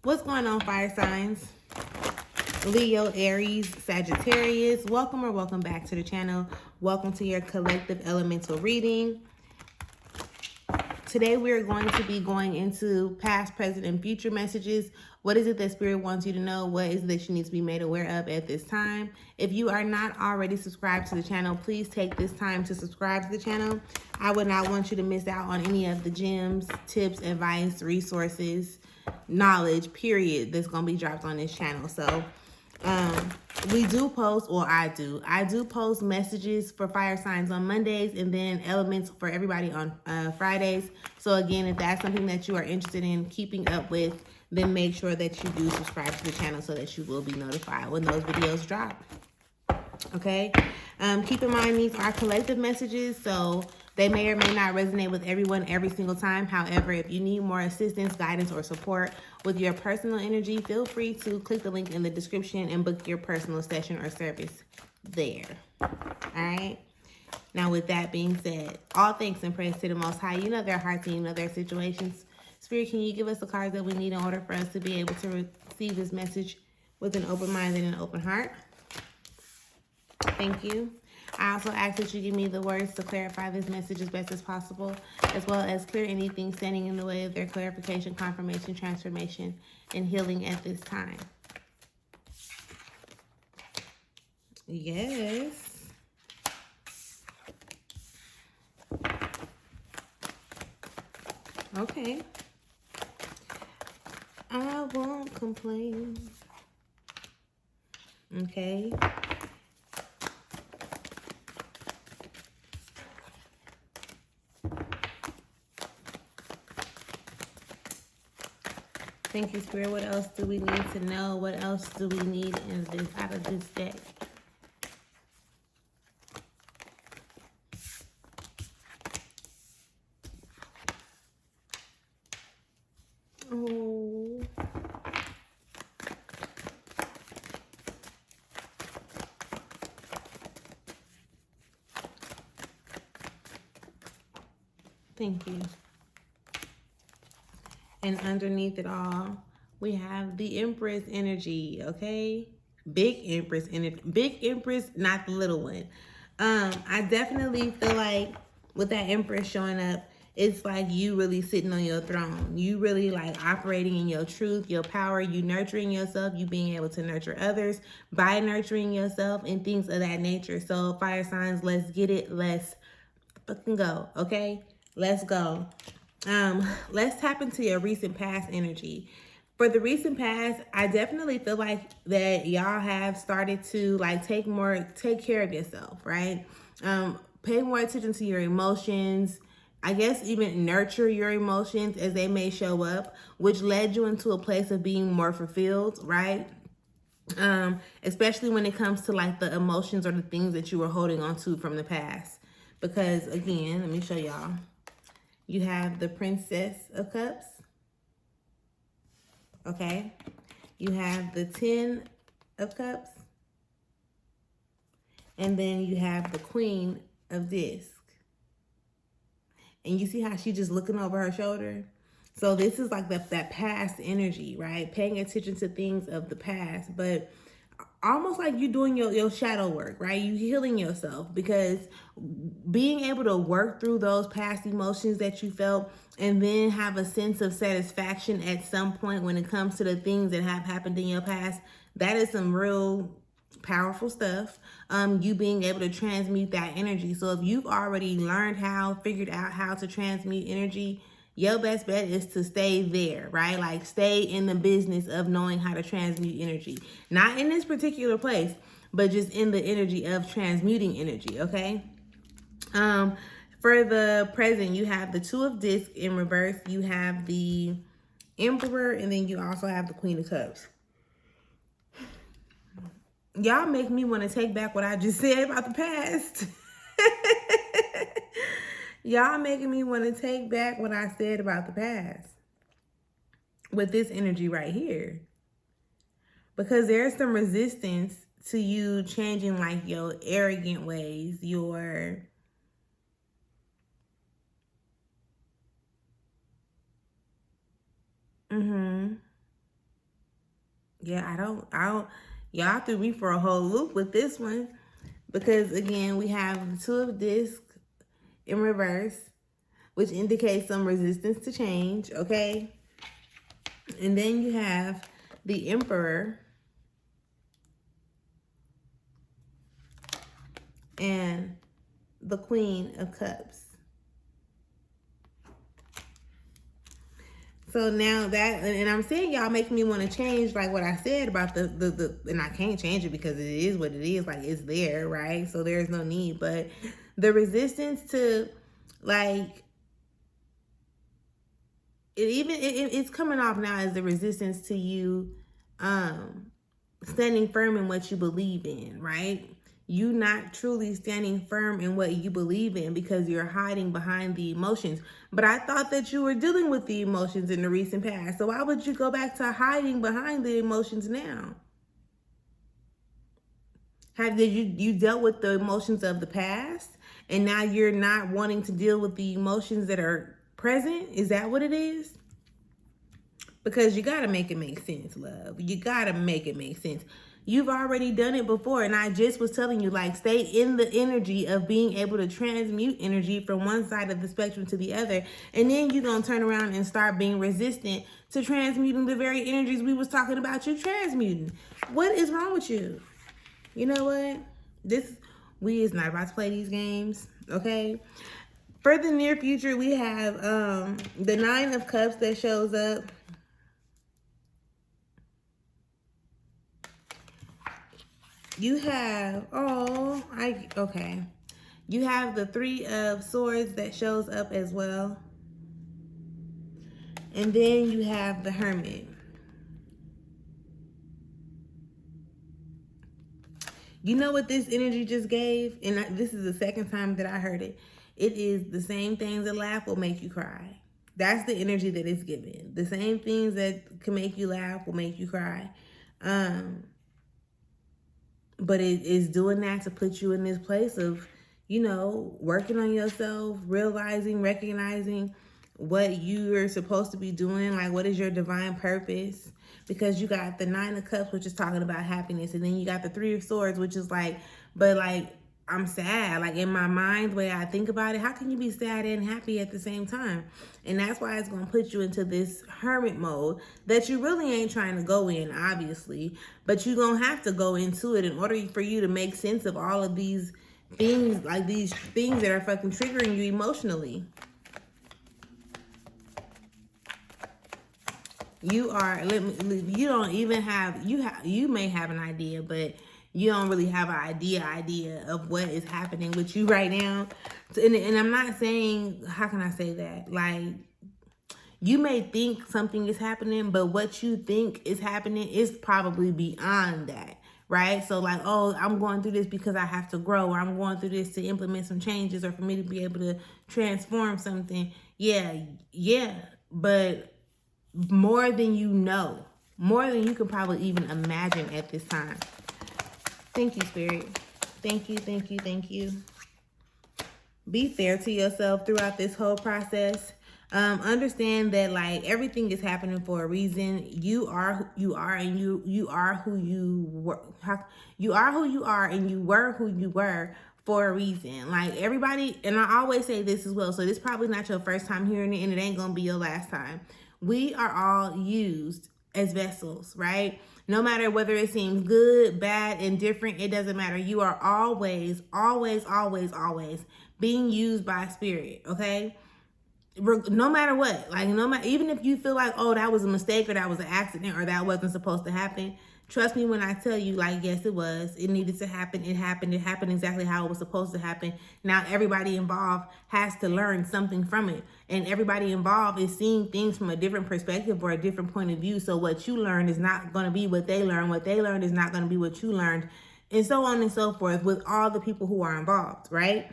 What's going on, fire signs? Leo, Aries, Sagittarius. Welcome or welcome back to the channel. Welcome to your collective elemental reading. Today we're going to be going into past, present, and future messages. What is it that Spirit wants you to know? What is it that you need to be made aware of at this time? If you are not already subscribed to the channel, please take this time to subscribe to the channel. I would not want you to miss out on any of the gems, tips, advice, resources, knowledge, period, that's going to be dropped on this channel. So we do post, or I do post messages for fire signs on Mondays and then elements for everybody on Fridays. So again, if that's something that you are interested in keeping up with, then make sure that you do subscribe to the channel so that you will be notified when those videos drop. Okay, keep in mind these are collective messages, so they may or may not resonate with everyone every single time. However, if you need more assistance, guidance, or support with your personal energy, feel free to click the link in the description and book your personal session or service there. All right. Now, with that being said, all thanks and praise to the Most High. You know their hearts and you know their situations. Spirit, can you give us the cards that we need in order for us to be able to receive this message with an open mind and an open heart? Thank you. I also ask that you give me the words to clarify this message as best as possible, as well as clear anything standing in the way of their clarification, confirmation, transformation, and healing at this time. Yes. Okay. I won't complain. Okay. Thank you, Spirit. What else do we need to know? What else do we need in this out of this deck? Oh. Thank you. And underneath it all, we have the Empress energy, okay? Big Empress energy. Big Empress, not the little one. I definitely feel like with that Empress showing up, it's like you really sitting on your throne. You really like operating in your truth, your power, you nurturing yourself, you being able to nurture others by nurturing yourself and things of that nature. So fire signs, let's get it. Let's fucking go, okay? Let's go. Let's tap into your recent past energy. For the recent past, I definitely feel like that y'all have started to like take care of yourself, right? Pay more attention to your emotions. I guess even nurture your emotions as they may show up, which led you into a place of being more fulfilled, right? Especially when it comes to like the emotions or the things that you were holding on to from the past. Because again, let me show y'all. You have the Princess of Cups. Okay. You have the 10 of Cups. And then you have the Queen of Discs. And you see how she's just looking over her shoulder? So this is like that past energy, right? Paying attention to things of the past. But almost like you doing your shadow work, right? You healing yourself, because being able to work through those past emotions that you felt and then have a sense of satisfaction at some point when it comes to the things that have happened in your past, that is some real powerful stuff. You being able to transmute that energy. So if you've already figured out how to transmute energy, your best bet is to stay there, right? Like stay in the business of knowing how to transmute energy. Not in this particular place, but just in the energy of transmuting energy, okay? For the present, you have the 2 of Discs in reverse. You have the Emperor, and then you also have the Queen of Cups. Y'all make me want to take back what I just said about the past. Y'all making me want to take back what I said about the past with this energy right here. Because there's some resistance to you changing like your arrogant ways, your Yeah, y'all threw me for a whole loop with this one. Because again, we have the Two of Discs in reverse, which indicates some resistance to change, okay? And then you have the Emperor and the Queen of Cups. So now that, and I'm saying y'all make me want to change like what I said about the and I can't change it because it is what it is, like it's there, right? So there's no need, but the resistance to like, it's coming off now as the resistance to you standing firm in what you believe in, right? You not truly standing firm in what you believe in because you're hiding behind the emotions. But I thought that you were dealing with the emotions in the recent past. So why would you go back to hiding behind the emotions now? You dealt with the emotions of the past and now you're not wanting to deal with the emotions that are present? Is that what it is? Because you got to make it make sense, love. You got to make it make sense. You've already done it before. And I just was telling you, like, stay in the energy of being able to transmute energy from one side of the spectrum to the other. And then you're going to turn around and start being resistant to transmuting the very energies we was talking about you transmuting. What is wrong with you? You know what? We is not about to play these games, okay? For the near future, we have the Nine of Cups that shows up. You have, okay. You have the Three of Swords that shows up as well. And then you have the Hermit. You know what this energy just gave? And this is the second time that I heard it. It is the same things that laugh will make you cry. That's the energy that it's giving. The same things that can make you laugh will make you cry. But it is doing that to put you in this place of, you know, working on yourself, realizing, recognizing what you're supposed to be doing. Like, what is your divine purpose? Because you got the Nine of Cups, which is talking about happiness. And then you got the Three of Swords, which is like, but like, I'm sad. Like, in my mind, the way I think about it, how can you be sad and happy at the same time? And that's why it's going to put you into this hermit mode that you really ain't trying to go in, obviously. But you're going to have to go into it in order for you to make sense of all of these things, like these things that are fucking triggering you emotionally. You don't even have, you may have an idea, but you don't really have an idea of what is happening with you right now. And I'm not saying, how can I say that? Like, you may think something is happening, but what you think is happening is probably beyond that, right? So like, oh, I'm going through this because I have to grow, or I'm going through this to implement some changes, or for me to be able to transform something. Yeah, but more than you know, more than you can probably even imagine at this time. Thank you, Spirit. Thank you. Be fair to yourself throughout this whole process. Understand that like everything is happening for a reason. You are who you are, and you are who you were. You are who you are, and you were who you were for a reason. Like everybody, and I always say this as well, so this is probably not your first time hearing it, and it ain't gonna be your last time. We are all used as vessels, right? No matter whether it seems good, bad, indifferent, it doesn't matter. You are always being used by Spirit, okay? No matter what, like even if you feel like, oh, that was a mistake, or that was an accident, or that wasn't supposed to happen, trust me when I tell you, like, yes, it was. It needed to happen. It happened exactly how it was supposed to happen. Now everybody involved has to learn something from it, and everybody involved is seeing things from a different perspective or a different point of view. So what you learned is not going to be what they learned. What they learned is not going to be what you learned, and so on and so forth with all the people who are involved, right?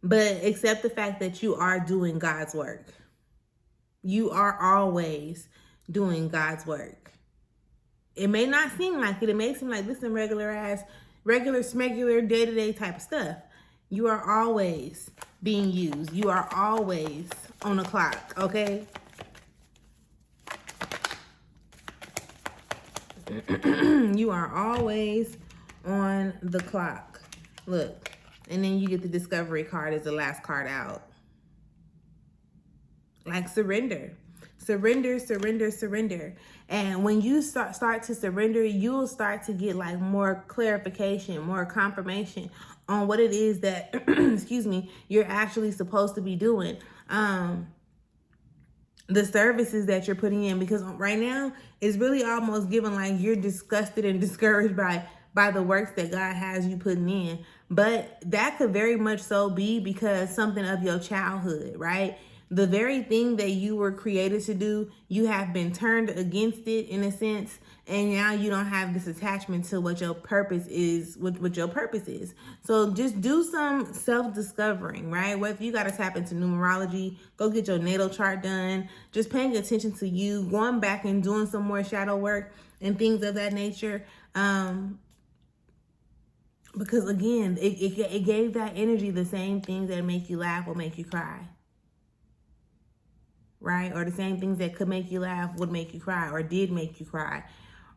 But accept the fact that you are doing God's work. You are always doing God's work. It may not seem like it. It may seem like this is regular smegular, day-to-day type of stuff. You are always being used. You are always on the clock, okay? You are always on the clock. Look, and then you get the discovery card as the last card out. Like surrender. Surrender, surrender, surrender. And when you start to surrender, you'll start to get like more clarification, more confirmation on what it is that, excuse me, you're actually supposed to be doing. The services that you're putting in, because right now it's really almost given like you're disgusted and discouraged by the works that God has you putting in. But that could very much so be because something of your childhood, right? The very thing that you were created to do, you have been turned against it in a sense, and now you don't have this attachment to what your purpose is, what your purpose is. So just do some self-discovering, right? Whether you got to tap into numerology, go get your natal chart done, just paying attention to you, going back and doing some more shadow work and things of that nature. Because again, it gave that energy. The same things that make you laugh will make you cry. Right? Or the same things that could make you laugh would make you cry, or did make you cry,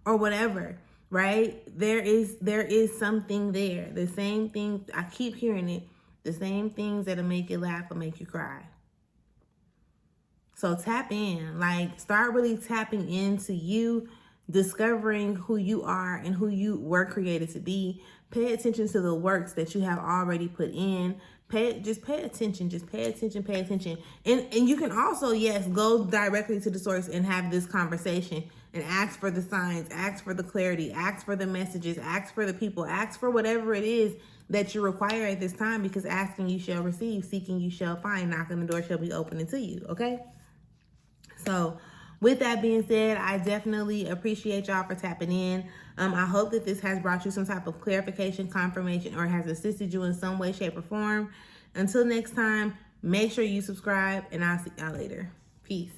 or whatever, right? There is something there. The same thing, I keep hearing it, the same things that'll make you laugh will make you cry. So tap in, like start really tapping into you, discovering who you are and who you were created to be. Pay attention to the works that you have already put in. Just pay attention. And you can also, yes, go directly to the source and have this conversation and ask for the signs, ask for the clarity, ask for the messages, ask for the people, ask for whatever it is that you require at this time, because asking you shall receive, seeking you shall find, knocking the door shall be opening to you, okay? So with that being said, I definitely appreciate y'all for tapping in. I hope that this has brought you some type of clarification, confirmation, or has assisted you in some way, shape, or form. Until next time, make sure you subscribe, and I'll see y'all later. Peace.